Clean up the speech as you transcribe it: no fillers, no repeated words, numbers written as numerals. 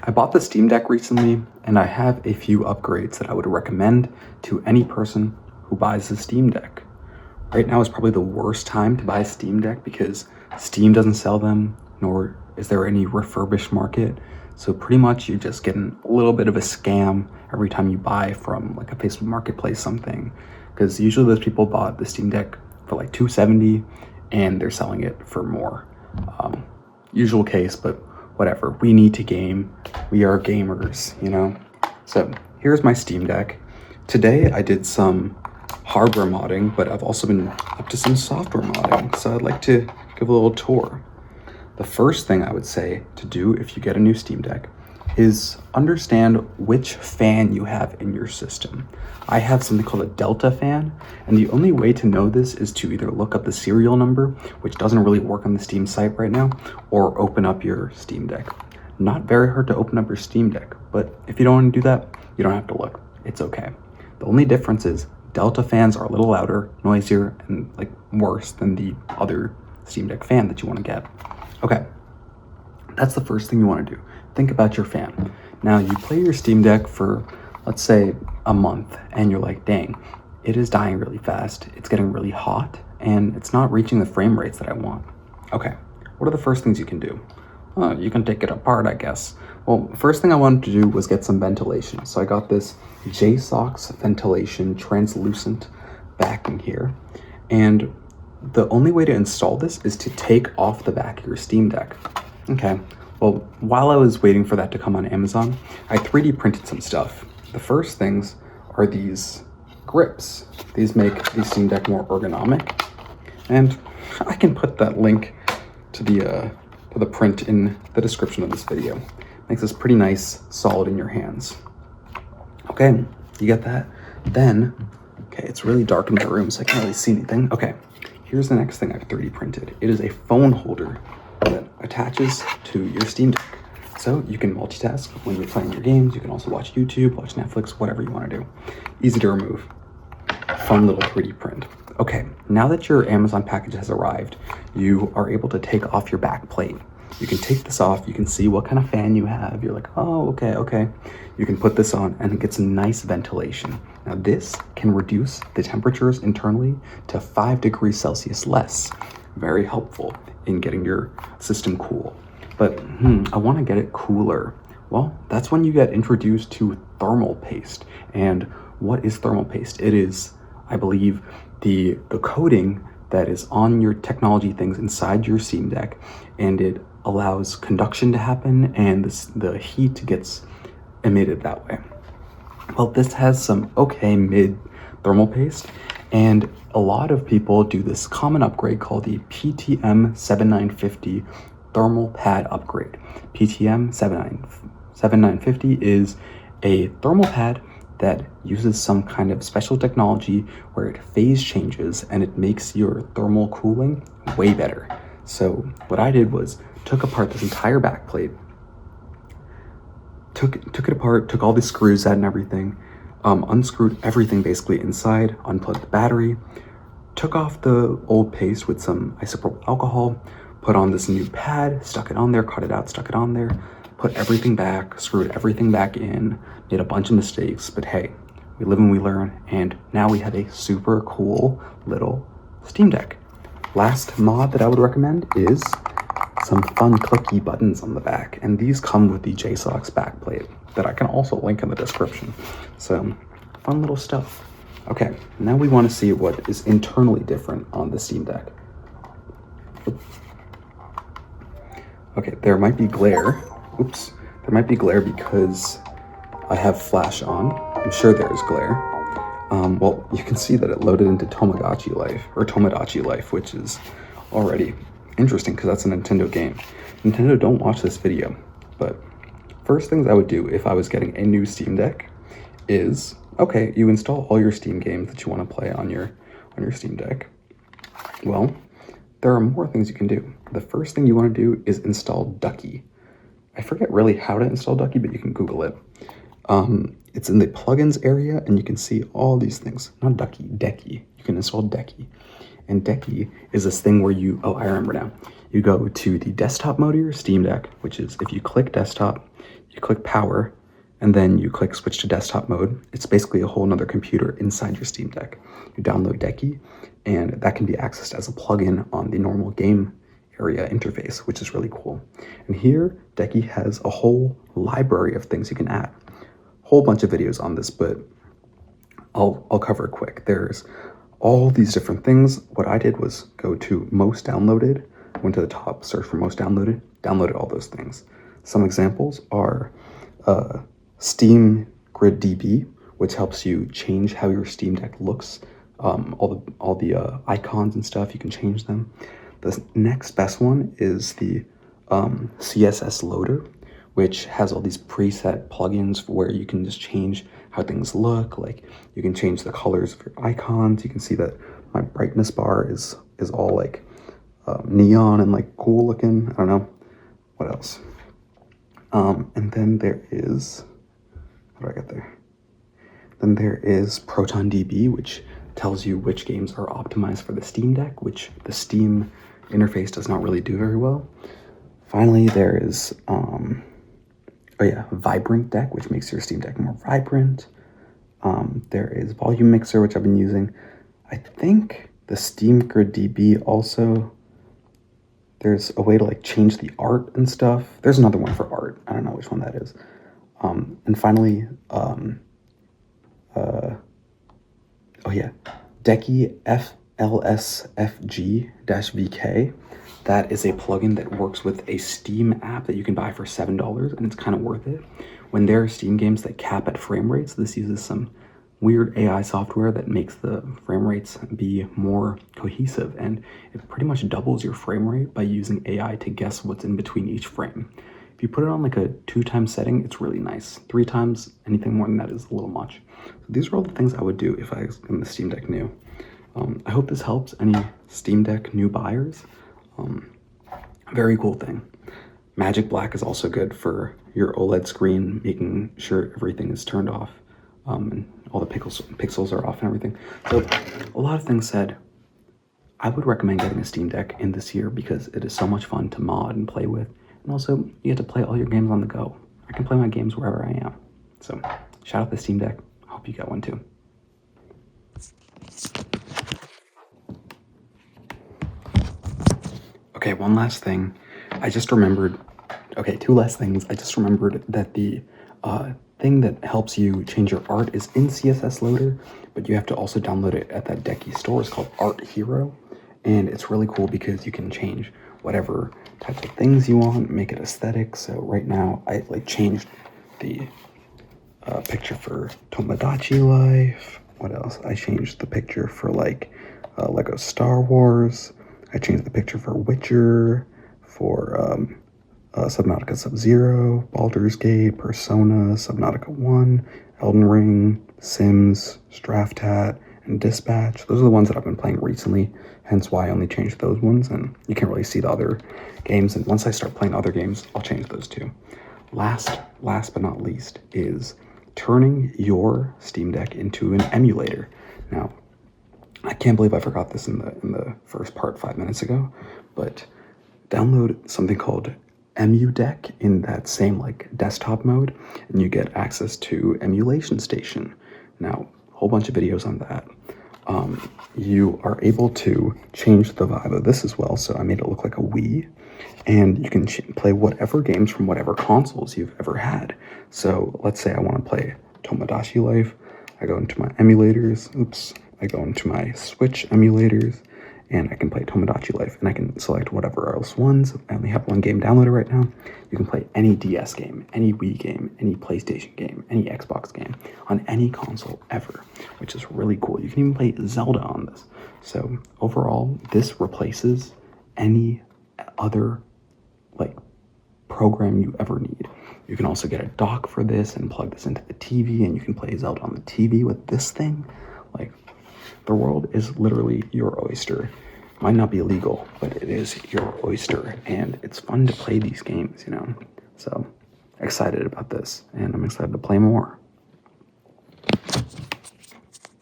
I bought the Steam Deck recently, and I have a few upgrades that I would recommend to any person who buys the Steam Deck. Right now is probably the worst time to buy a Steam Deck because Steam doesn't sell them, nor is there any refurbished market. So pretty much you're just getting a little bit of a scam every time you buy from like a Facebook Marketplace something. Because usually those people bought the Steam Deck for like $270 and they're selling it for more. Usual case, but whatever. We need to game. We are gamers, you know? So here's my Steam Deck. Today I did some hardware modding, but I've also been up to some software modding. So I'd like to give a little tour. The first thing I would say to do if you get a new Steam Deck is understand which fan you have in your system. I have something called a Delta fan, and the only way to know this is to either look up the serial number, which doesn't really work on the Steam site right now, or open up your Steam Deck. Not very hard to open up your Steam Deck, but if you don't want to do that, you don't have to look. It's okay. The only difference is Delta fans are a little louder, noisier, and like worse than the other Steam Deck fan that you want to get. Okay, that's the first thing you want to do. Think about your fan. Now you play your Steam Deck for, let's say, a month, and you're like, dang, it is dying really fast, it's getting really hot, and it's not reaching the frame rates that I want. Okay, what are the first things you can do? You can take it apart, I guess. Well, first thing I wanted to do was get some ventilation. So I got this JSOX ventilation translucent backing here. And the only way to install this is to take off the back of your Steam Deck. Okay, well, while I was waiting for that to come on Amazon, I 3D printed some stuff. The first things are these grips. These make the Steam Deck more ergonomic. And I can put that link to the print in the description of this video. Makes this pretty nice, solid in your hands. Okay, you get that? Then, okay, it's really dark in my room, so I can't really see anything. Okay, here's the next thing I've 3D printed. It is a phone holder that attaches to your Steam Deck. So you can multitask when you're playing your games. You can also watch YouTube, watch Netflix, whatever you want to do. Easy to remove. Fun little 3D print. Okay, now that your Amazon package has arrived, you are able to take off your back plate. You can take this off, you can see what kind of fan you have. You're like, oh, okay. You can put this on and get some nice ventilation. Now this can reduce the temperatures internally to 5 degrees Celsius less. Very helpful in getting your system cool. But I want to get it cooler. Well, that's when you get introduced to thermal paste. And what is thermal paste? It is, I believe, the coating that is on your technology things inside your Steam Deck, and it allows conduction to happen and the heat gets emitted that way. Well, this has some okay mid thermal paste, and a lot of people do this common upgrade called the PTM 7950 thermal pad upgrade. PTM 7950 is a thermal pad that uses some kind of special technology where it phase changes and it makes your thermal cooling way better. So what I did was took apart this entire back plate, took it apart, took all the screws out and everything, unscrewed everything basically inside, unplugged the battery, took off the old paste with some isopropyl alcohol, put on this new pad, stuck it on there, cut it out, stuck it on there, put everything back, screwed everything back in, made a bunch of mistakes, but hey, we live and we learn, and now we have a super cool little Steam Deck. Last mod that I would recommend is some fun clicky buttons on the back, and these come with the JSOX backplate that I can also link in the description. So fun little stuff. Okay, now we want to see what is internally different on the Steam Deck. Okay, there might be glare. Oops, there might be glare because I have flash on. I'm sure there is glare. Well, you can see that it loaded into Tomodachi Life, which is already interesting because that's a Nintendo game. Nintendo, don't watch this video. But first things I would do if I was getting a new Steam Deck is, okay, you install all your Steam games that you want to play on your Steam Deck. Well, there are more things you can do. The first thing you want to do is install Ducky. I forget really how to install Ducky, but you can Google it. It's in the plugins area, and you can see all these things. Not Ducky, Decky. You can install Decky. And Decky is this thing where I remember now. You go to the desktop mode of your Steam Deck, which is if you click desktop, you click power, and then you click switch to desktop mode. It's basically a whole nother computer inside your Steam Deck. You download Decky, and that can be accessed as a plugin on the normal game area interface, which is really cool. And here, Decky has a whole library of things you can add. Whole bunch of videos on this, but I'll cover it quick. There's all these different things. What I did was go to most downloaded, went to the top, search for most downloaded, downloaded all those things. Some examples are Steam Grid DB, which helps you change how your Steam Deck looks. All the icons and stuff, you can change them. The next best one is the CSS loader, which has all these preset plugins where you can just change how things look. Like you can change the colors of your icons. You can see that my brightness bar is all like neon and like cool looking. I don't know what else. And then there is, how do I get there? Then there is Proton DB, which tells you which games are optimized for the Steam Deck, which the Steam interface does not really do very well. Finally, there is, Vibrant Deck, which makes your Steam Deck more vibrant. There is Volume Mixer, which I've been using. I think the Steam Grid DB also, there's a way to like change the art and stuff. There's another one for art. I don't know which one that is. And finally, Decky FLSFG-VK. That is a plugin that works with a Steam app that you can buy for $7, and it's kind of worth it. When there are Steam games that cap at frame rates, this uses some weird AI software that makes the frame rates be more cohesive, and it pretty much doubles your frame rate by using AI to guess what's in between each frame. If you put it on like a 2x setting, it's really nice. 3 times, anything more than that is a little much. So these are all the things I would do if I was in the Steam Deck new. I hope this helps any Steam Deck new buyers. Very cool thing. Magic Black is also good for your OLED screen, making sure everything is turned off and all the pixels are off and everything. So a lot of things said. I would recommend getting a Steam Deck in this year because it is so much fun to mod and play with. And also, you get to play all your games on the go. I can play my games wherever I am. So, shout out the Steam Deck. I hope you got one too. Okay, one last thing. I just remembered, okay, 2 last things. I just remembered that the thing that helps you change your art is in CSS Loader, but you have to also download it at that Decky store. It's called Art Hero, and it's really cool because you can change whatever types of things you want, make it aesthetic. So right now, I like changed the picture for Tomodachi Life. What else? I changed the picture for like Lego Star Wars. I changed the picture for Witcher, for Subnautica Sub-Zero, Baldur's Gate, Persona, Subnautica 1, Elden Ring, Sims, Straftat, and Dispatch. Those are the ones that I've been playing recently, hence why I only changed those ones, and you can't really see the other games. And once I start playing other games, I'll change those too. Last but not least is turning your Steam Deck into an emulator. Now, I can't believe I forgot this in the first part 5 minutes ago, but download something called EmuDeck in that same like desktop mode, and you get access to Emulation Station. Now, a whole bunch of videos on that. You are able to change the vibe of this as well. So I made it look like a Wii, and you can play whatever games from whatever consoles you've ever had. So let's say I want to play Tomodachi Life. I go into my emulators. I go into my Switch emulators, and I can play Tomodachi Life, and I can select whatever else ones. I only have one game downloaded right now. You can play any DS game, any Wii game, any PlayStation game, any Xbox game on any console ever, which is really cool. You can even play Zelda on this. So overall, this replaces any other like program you ever need. You can also get a dock for this and plug this into the TV, and you can play Zelda on the TV with this thing. Like, the world is literally your oyster. Might not be illegal, but it is your oyster, and it's fun to play these games, you know? So, excited about this, and I'm excited to play more.